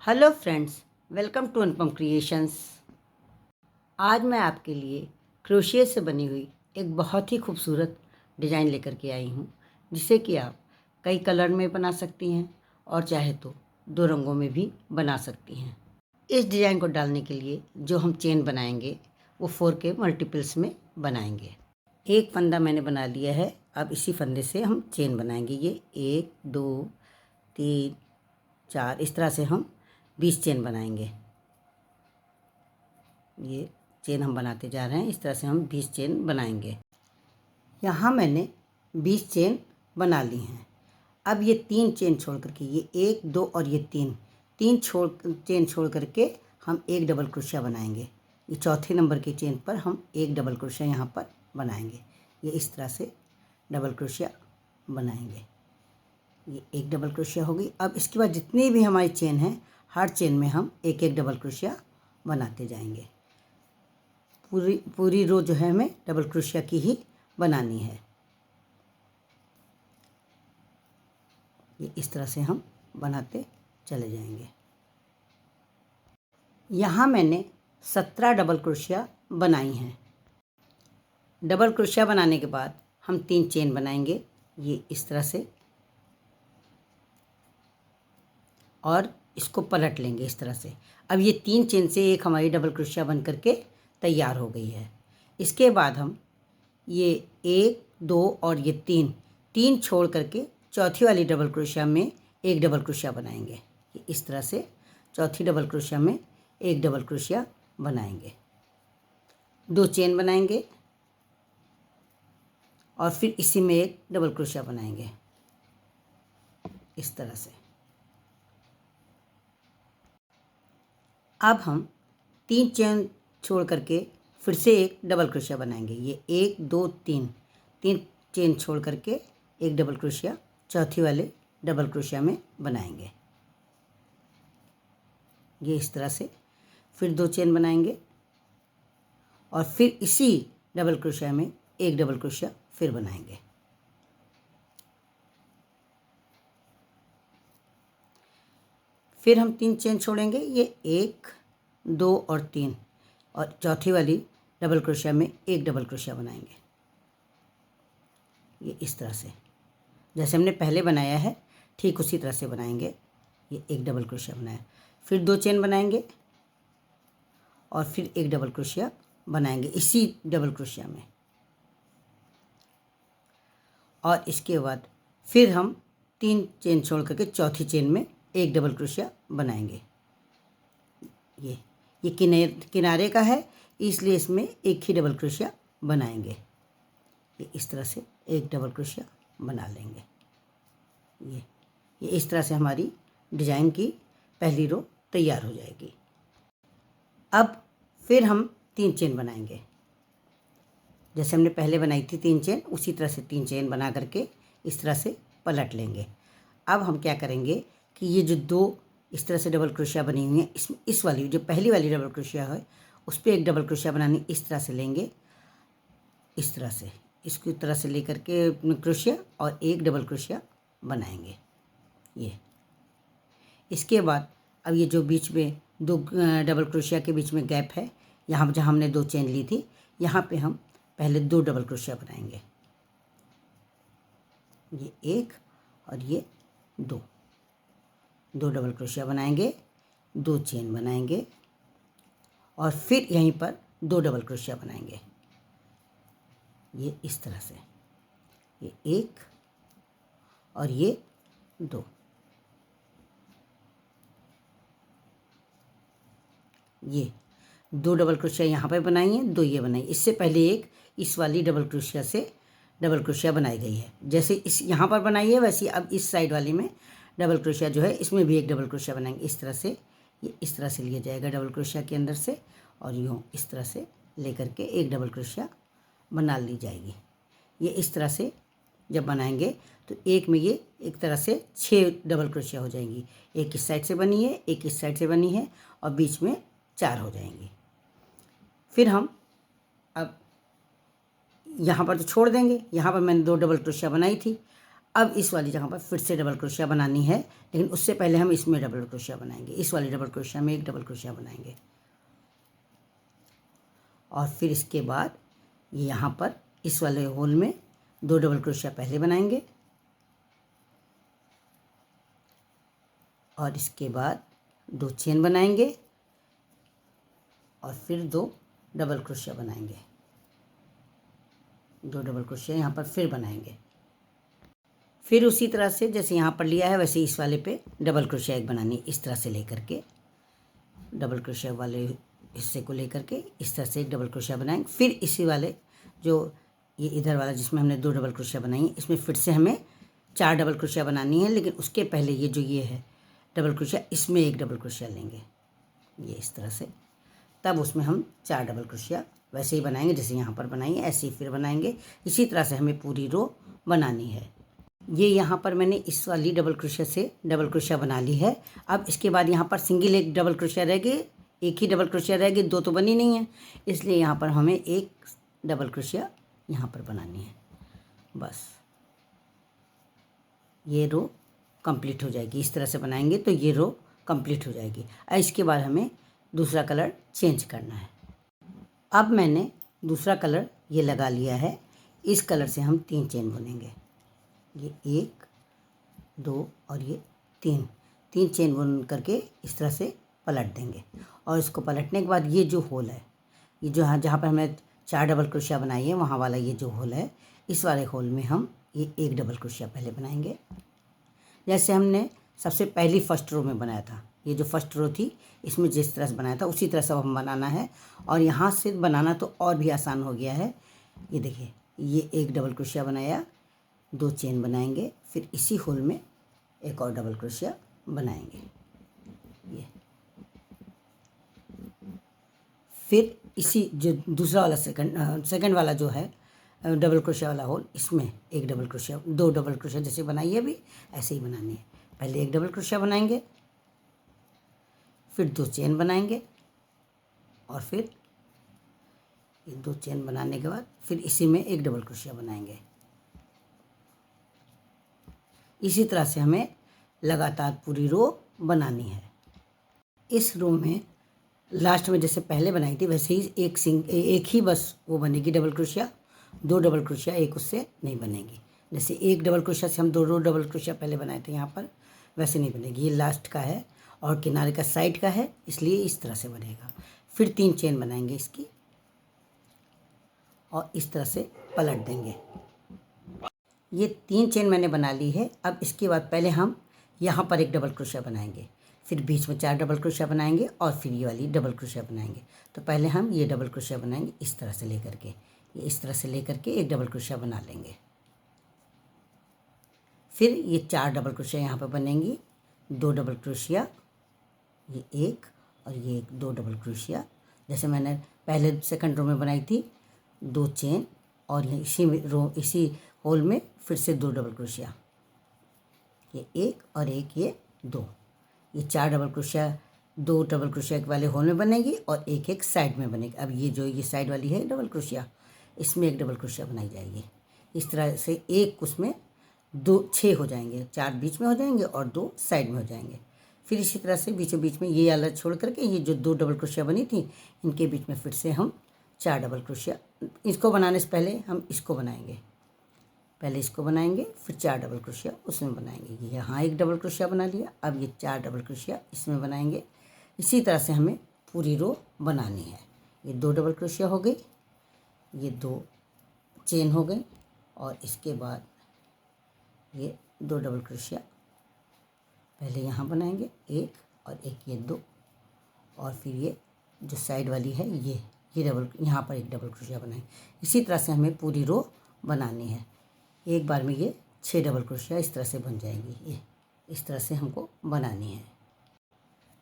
Hello friends, welcome to Anupam creations. आज मैं आपके लिए क्रोशिया से बनी हुई एक बहुत ही खूबसूरत डिज़ाइन लेकर के आई हूँ, जिसे कि आप कई कलर में बना सकती हैं और चाहे तो 2 रंगों में भी बना सकती हैं। इस डिज़ाइन को डालने के लिए जो हम चेन बनाएंगे वो 4 के मल्टीपल्स में बनाएंगे। एक फंदा मैंने बना लिया है। अब इसी फंदे से हम चेन बनाएंगे। ये 1 2 3 4 इस तरह से हम 20 चेन बनाएंगे। ये चेन हम बनाते जा रहे हैं। इस तरह से हम 20 चेन बनाएंगे। यहाँ मैंने 20 चेन बना ली हैं। अब ये 3 चेन छोड़ करके, ये 1 2 और ये 3 चेन छोड़ करके हम एक डबल क्रोशिया बनाएंगे। ये चौथे नंबर की चेन पर हम एक डबल क्रोशिया यहाँ पर बनाएंगे। ये इस तरह से डबल क्रोशिया बनाएंगे। ये एक डबल क्रोशिया होगी। अब इसके बाद जितनी भी हमारी चेन है, हर चेन में हम एक एक डबल क्रोशिया बनाते जाएंगे। पूरी रो जो है हमें डबल क्रोशिया की ही बनानी है। ये इस तरह से हम बनाते चले जाएंगे। यहाँ मैंने 17 डबल क्रोशिया बनाई हैं। डबल क्रोशिया बनाने के बाद हम 3 चेन बनाएंगे, ये इस तरह से, और इसको पलट लेंगे इस तरह से। अब ये 3 चेन से एक हमारी डबल क्रोशिया बन करके तैयार हो गई है। इसके बाद हम ये 1 2 और ये 3 छोड़ करके चौथी वाली डबल क्रोशिया में एक डबल क्रोशिया बनाएंगे। इस तरह से चौथी डबल क्रोशिया में एक डबल क्रोशिया बनाएंगे। 2 चेन बनाएंगे और फिर इसी में एक डबल क्रोशिया बनाएंगे इस तरह से। अब हम 3 चेन छोड़ करके फिर से एक डबल क्रोशिया बनाएंगे। ये 1 2 3 चेन छोड़ करके एक डबल क्रोशिया चौथी वाले डबल क्रोशिया में बनाएंगे। ये इस तरह से फिर 2 चेन बनाएंगे और फिर इसी डबल क्रोशिया में एक डबल क्रोशिया फिर बनाएंगे। फिर हम 3 चेन छोड़ेंगे। ये 1 2 और 3 और चौथी वाली डबल क्रोशिया में एक डबल क्रोशिया बनाएंगे। ये इस तरह से जैसे हमने पहले बनाया है ठीक उसी तरह से बनाएंगे। ये एक डबल क्रोशिया बनाया, फिर 2 चेन बनाएंगे और फिर एक डबल क्रोशिया बनाएंगे इसी डबल क्रोशिया में। और इसके बाद फिर हम 3 चेन छोड़ करके चौथी चेन में एक डबल क्रोशिया बनाएंगे। ये किनारे का है, इसलिए इसमें एक ही डबल क्रोशिया बनाएंगे। ये इस तरह से एक डबल क्रोशिया बना लेंगे। ये इस तरह से हमारी डिज़ाइन की पहली रो तैयार हो जाएगी। अब फिर हम 3 चेन बनाएंगे। जैसे हमने पहले बनाई थी 3 चेन, उसी तरह से 3 चेन बना करके इस तरह से पलट लेंगे। अब हम क्या करेंगे कि ये जो 2 इस तरह से डबल क्रोशिया बनी हुई है, इसमें इस वाली जो पहली वाली डबल क्रोशिया है उस पर एक डबल क्रोशिया बनानी इस तरह से लेंगे। इस तरह से इसकी तरह से लेकर के क्रोशिया और एक डबल क्रोशिया बनाएंगे। ये इसके बाद अब ये जो बीच में 2 डबल क्रोशिया के बीच में गैप है, यहाँ जहाँ हमने 2 चेन ली थी, यहाँ पे हम पहले 2 डबल क्रोशिया बनाएंगे। ये 1 और ये 2 डबल क्रोशिया बनाएंगे, 2 चेन बनाएंगे और फिर यहीं पर 2 डबल क्रोशिया बनाएंगे। ये इस तरह से, ये 1 और ये 2। ये 2 डबल क्रोशिया यहाँ पर बनाई हैं, 2 ये बनाई। इससे पहले एक इस वाली डबल क्रोशिया से डबल क्रोशिया बनाई गई है। जैसे इस यहाँ पर बनाई है वैसे अब इस साइड वाली में डबल क्रोशिया जो है इसमें भी एक डबल क्रोशिया बनाएंगे। इस तरह से ये इस तरह से लिया जाएगा डबल क्रोशिया के अंदर से, और यूँ इस तरह से लेकर के एक डबल क्रोशिया बना ली जाएगी। ये इस तरह से जब बनाएंगे तो एक में ये एक तरह से 6 डबल क्रोशिया हो जाएंगी। एक इस साइड से बनी है, एक इस साइड से बनी है और बीच में 4 हो जाएंगी। फिर हम अब यहाँ पर तो छोड़ देंगे, यहाँ पर मैंने 2 डबल क्रोशिया बनाई थी। अब इस वाली जगह पर फिर से डबल क्रोशिया बनानी है, लेकिन उससे पहले हम इसमें डबल क्रोशिया बनाएंगे। इस वाली डबल क्रोशिया में एक डबल क्रोशिया बनाएंगे और फिर इसके बाद यहाँ पर इस वाले होल में 2 डबल क्रोशिया पहले बनाएंगे और इसके बाद 2 चेन बनाएंगे और फिर 2 डबल क्रोशिया बनाएंगे। 2 डबल क्रोशिया यहाँ पर फिर बनाएंगे। फिर उसी तरह से जैसे यहाँ पर लिया है वैसे इस वाले पे डबल क्रोशिया एक बनानी, इस तरह से लेकर के डबल क्रोशिया वाले हिस्से को लेकर के इस तरह से एक डबल क्रोशिया बनाएंगे। फिर इसी वाले जो ये इधर वाला जिसमें हमने 2 डबल क्रोशिया बनाई है, इसमें फिर से हमें 4 डबल क्रोशिया बनानी है, लेकिन उसके पहले ये जो ये है डबल क्रोशिया, इसमें एक डबल क्रोशिया लेंगे ये इस तरह से। तब उसमें हम 4 डबल क्रोशिया वैसे ही बनाएंगे जैसे यहाँ पर बनाई है, ऐसे ही फिर बनाएंगे। इसी तरह से हमें पूरी रो बनानी है। ये यहाँ पर मैंने इस वाली डबल क्रोशिया से डबल क्रोशिया बना ली है। अब इसके बाद यहाँ पर सिंगल एक डबल क्रोशिया रह गई, एक ही डबल क्रोशिया रह गई, 2 तो बनी नहीं है, इसलिए यहाँ पर हमें एक डबल क्रोशिया यहाँ पर बनानी है। बस ये रो कंप्लीट हो जाएगी। इस तरह से बनाएंगे तो ये रो कंप्लीट हो जाएगी। और इसके बाद हमें दूसरा कलर चेंज करना है। अब मैंने दूसरा कलर ये लगा लिया है। इस कलर से हम 3 चेन बुनेंगे। ये 1 2 और ये 3 चेन बुन करके इस तरह से पलट देंगे। और इसको पलटने के बाद ये जो होल है, ये जो जहाँ पर हमने 4 डबल क्रोशिया बनाई है वहाँ वाला ये जो होल है, इस वाले होल में हम ये एक डबल क्रोशिया पहले बनाएंगे, जैसे हमने सबसे पहली फर्स्ट रो में बनाया था। ये जो फर्स्ट रो थी इसमें जिस तरह से बनाया था उसी तरह से हम बनाना है। और यहाँ से बनाना तो और भी आसान हो गया है। ये देखिए, ये एक डबल क्रोशिया बनाया, 2 चेन बनाएंगे, फिर इसी होल में एक और डबल क्रोशिया बनाएंगे। ये फिर इसी जो दूसरा वाला सेकंड वाला जो है डबल क्रोशिया वाला होल, इसमें एक डबल क्रोशिया, 2 डबल क्रोशिया जैसे बनाई है अभी ऐसे ही बनानी है। पहले एक डबल क्रोशिया बनाएंगे, फिर 2 चेन बनाएंगे और फिर ये 2 चेन बनाने के बाद फिर इसी में एक डबल क्रोशिया बनाएंगे। इसी तरह से हमें लगातार पूरी रो बनानी है। इस रो में लास्ट में जैसे पहले बनाई थी वैसे ही एक ही बस वो बनेगी डबल क्रोशिया। 2 डबल क्रोशिया एक उससे नहीं बनेगी। जैसे एक डबल क्रोशिया से हम 2 डबल क्रोशिया पहले बनाए थे यहाँ पर, वैसे नहीं बनेगी। ये लास्ट का है और किनारे का साइड का है, इसलिए इस तरह से बनेगा। फिर 3 चेन बनाएंगे इसकी और इस तरह से पलट देंगे। ये 3 चेन मैंने बना ली है। अब इसके बाद पहले हम यहाँ पर एक डबल क्रोशिया बनाएंगे, फिर बीच में 4 डबल क्रोशिया बनाएंगे और फिर ये वाली डबल क्रोशिया बनाएंगे। तो पहले हम ये डबल क्रोशिया बनाएंगे इस तरह से लेकर के, ये इस तरह से लेकर के एक डबल क्रोशिया बना लेंगे। फिर ये 4 डबल क्रोशिया यहाँ पर बनेंगी, 2 डबल क्रोशिया, ये एक और ये 2 डबल क्रोशिया जैसे मैंने पहले सेकंड रो में बनाई थी। 2 चेन और ये इसी होल में फिर से 2 डबल क्रोशिया, ये एक और एक ये 2। ये 4 डबल क्रोशिया 2 डबल क्रोशिया वाले होल में बनेगी और एक एक साइड में बनेगी। अब ये जो ये साइड वाली है डबल क्रोशिया, इसमें एक डबल क्रोशिया बनाई जाएगी। इस तरह से एक उसमें 6 हो जाएंगे, 4 बीच में हो जाएंगे और 2 साइड में हो जाएंगे। फिर इसी तरह से बीचों बीच में ये वाला छोड़ करके ये जो 2 डबल क्रोशिया बनी थी इनके बीच में फिर से हम 4 डबल क्रोशिया, इसको बनाने से पहले हम इसको बनाएंगे, पहले इसको बनाएंगे फिर 4 डबल क्रोशिया उसमें बनाएंगे। यहाँ एक डबल क्रोशिया बना लिया, अब ये 4 डबल क्रोशिया इसमें बनाएंगे। इसी तरह से हमें पूरी रो बनानी है। ये 2 डबल क्रोशिया हो गई, ये 2 चेन हो गई और इसके बाद ये 2 डबल क्रोशिया पहले यहाँ बनाएंगे, एक और एक ये 2, और फिर ये जो साइड वाली है ये डबल, यहाँ पर एक डबल क्रोशिया बनाएंगे। इसी तरह से हमें पूरी रो बनानी है। एक बार में ये 6 डबल क्रोशिया इस तरह से बन जाएंगी। ये इस तरह से हमको बनानी है।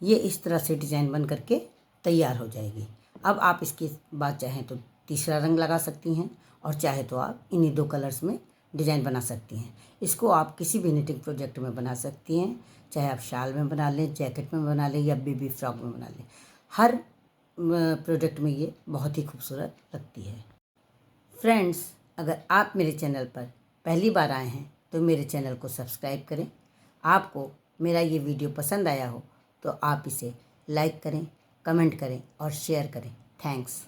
ये इस तरह से डिज़ाइन बन करके तैयार हो जाएगी। अब आप इसके बाद चाहें तो तीसरा रंग लगा सकती हैं और चाहे तो आप इन्हीं 2 कलर्स में डिज़ाइन बना सकती हैं। इसको आप किसी भी निटिंग प्रोजेक्ट में बना सकती हैं, चाहे आप शाल में बना लें, जैकेट में बना लें या बेबी फ्रॉक में बना लें। हर प्रोजेक्ट में ये बहुत ही खूबसूरत लगती है। फ्रेंड्स, अगर आप मेरे चैनल पर पहली बार आए हैं तो मेरे चैनल को सब्सक्राइब करें। आपको मेरा ये वीडियो पसंद आया हो तो आप इसे लाइक करें, कमेंट करें और शेयर करें। थैंक्स।